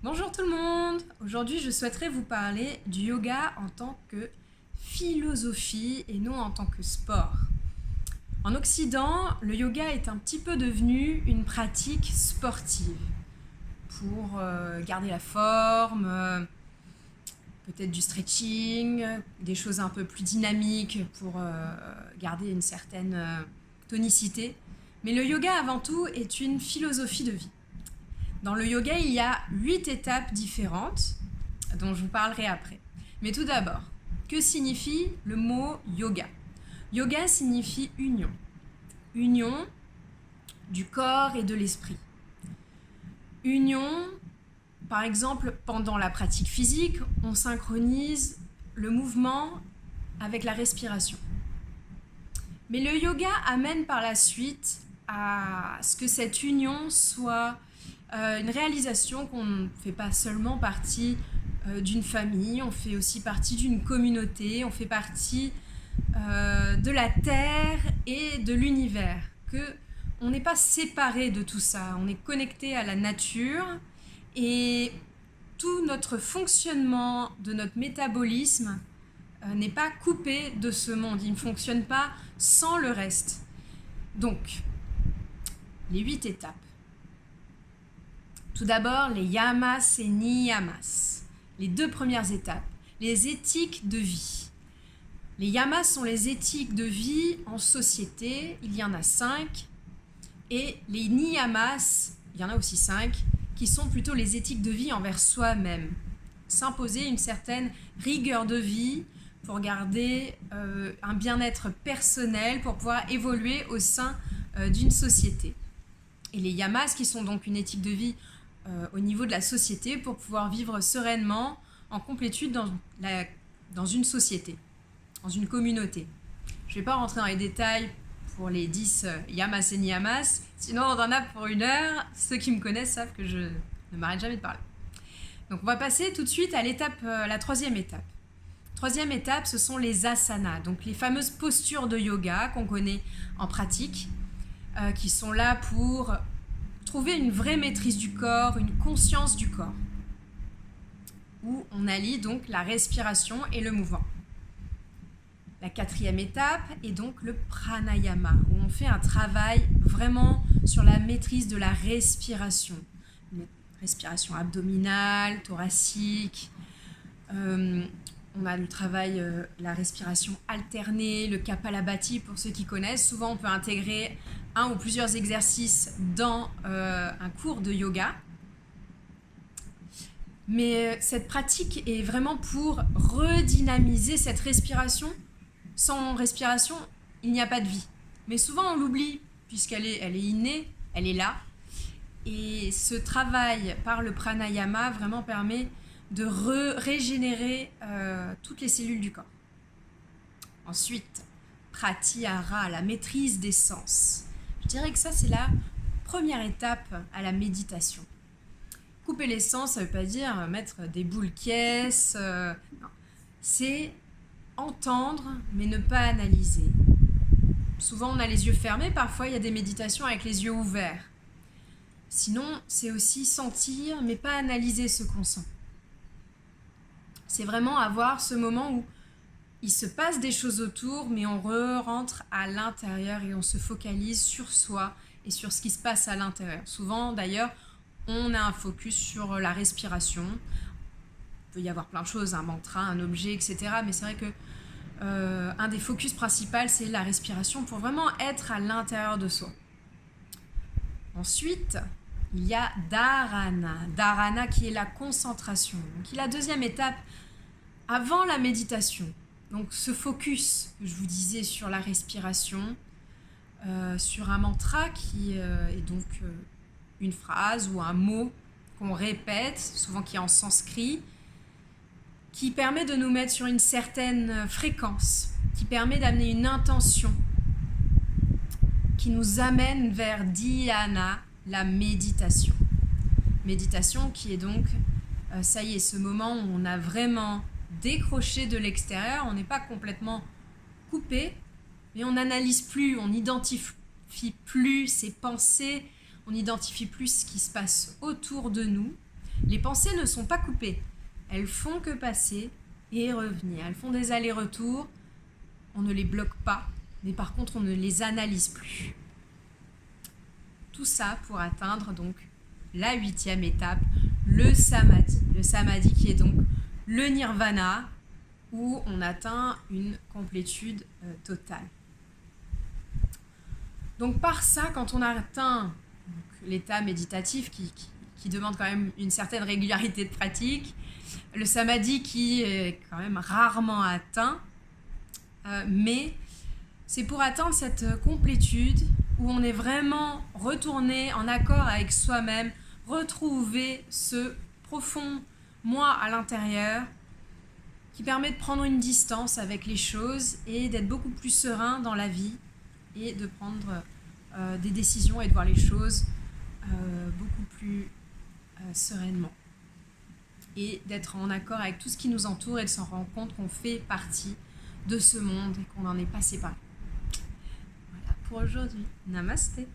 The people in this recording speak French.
Bonjour tout le monde! Aujourd'hui, je souhaiterais vous parler du yoga en tant que philosophie et non en tant que sport. En Occident, le yoga est un petit peu devenu une pratique sportive pour garder la forme, peut-être du stretching, des choses un peu plus dynamiques pour garder une certaine tonicité. Mais le yoga avant tout est une philosophie de vie. Dans le yoga, il y a 8 étapes différentes dont je vous parlerai après. Mais tout d'abord, que signifie le mot yoga? Yoga signifie union. Union du corps et de l'esprit. Union, par exemple, pendant la pratique physique, on synchronise le mouvement avec la respiration. Mais le yoga amène par la suite à ce que cette union soit une réalisation qu'on ne fait pas seulement partie d'une famille, on fait aussi partie d'une communauté, on fait partie de la terre et de l'univers, qu'on n'est pas séparé de tout ça, on est connecté à la nature et tout notre fonctionnement de notre métabolisme n'est pas coupé de ce monde, il ne fonctionne pas sans le reste. Donc, les 8 étapes. Tout d'abord, les yamas et niyamas, les 2 premières étapes, les éthiques de vie. Les yamas sont les éthiques de vie en société, il y en a 5, et les niyamas, il y en a aussi 5, qui sont plutôt les éthiques de vie envers soi-même. S'imposer une certaine rigueur de vie pour garder un bien-être personnel, pour pouvoir évoluer au sein d'une société. Et les yamas, qui sont donc une éthique de vie au niveau de la société pour pouvoir vivre sereinement, en complétude dans une société, dans une communauté. Je ne vais pas rentrer dans les détails pour les 10 yamas et niyamas, sinon on en a pour 1 heure. Ceux qui me connaissent savent que je ne m'arrête jamais de parler. Donc on va passer tout de suite à la 3e étape. 3e étape, ce sont les asanas, donc les fameuses postures de yoga qu'on connaît en pratique, qui sont là pour trouver une vraie maîtrise du corps, une conscience du corps, où on allie donc la respiration et le mouvement. La 4e étape est donc le pranayama, où on fait un travail vraiment sur la maîtrise de la respiration. Une respiration abdominale, thoracique. On a le travail, la respiration alternée, le Kapalabhati pour ceux qui connaissent. Souvent, on peut intégrer 1 ou plusieurs exercices dans un cours de yoga. Mais cette pratique est vraiment pour redynamiser cette respiration. Sans respiration, il n'y a pas de vie. Mais souvent, on l'oublie, puisqu'elle est innée, elle est là. Et ce travail par le pranayama vraiment permet de régénérer toutes les cellules du corps. Ensuite, pratyahara, la maîtrise des sens. Je dirais que ça, c'est la première étape à la méditation. Couper les sens, ça ne veut pas dire mettre des boules caisses. Non. C'est entendre, mais ne pas analyser. Souvent, on a les yeux fermés. Parfois, il y a des méditations avec les yeux ouverts. Sinon, c'est aussi sentir, mais pas analyser ce qu'on sent. C'est vraiment avoir ce moment où il se passe des choses autour, mais on rentre à l'intérieur et on se focalise sur soi et sur ce qui se passe à l'intérieur. Souvent, d'ailleurs, on a un focus sur la respiration. Il peut y avoir plein de choses, un mantra, un objet, etc. Mais c'est vrai que un des focus principaux, c'est la respiration pour vraiment être à l'intérieur de soi. Ensuite, il y a dharana. Dharana qui est la concentration. Donc, il y a la 2e étape avant la méditation. Donc ce focus que je vous disais sur la respiration, sur un mantra qui est donc une phrase ou un mot qu'on répète, souvent qui est en sanskrit, qui permet de nous mettre sur une certaine fréquence, qui permet d'amener une intention, qui nous amène vers dhyana, la méditation. Méditation qui est donc, ça y est, ce moment où on a vraiment décroché de l'extérieur, on n'est pas complètement coupé, mais on n'analyse plus, on n'identifie plus ses pensées, on n'identifie plus ce qui se passe autour de nous. Les pensées ne sont pas coupées. Elles font que passer et revenir. Elles font des allers-retours. On ne les bloque pas, mais par contre, on ne les analyse plus. Tout ça pour atteindre donc la 8e étape, le samadhi. Le samadhi qui est donc le nirvana, où on atteint une complétude totale. Donc par ça, quand on atteint l'état méditatif qui demande quand même une certaine régularité de pratique, le samadhi qui est quand même rarement atteint, mais c'est pour atteindre cette complétude où on est vraiment retourné en accord avec soi-même, retrouver ce profond moi à l'intérieur qui permet de prendre une distance avec les choses et d'être beaucoup plus serein dans la vie et de prendre des décisions et de voir les choses beaucoup plus sereinement. Et d'être en accord avec tout ce qui nous entoure et de s'en rendre compte qu'on fait partie de ce monde et qu'on n'en est pas séparé. Voilà pour aujourd'hui. Namasté.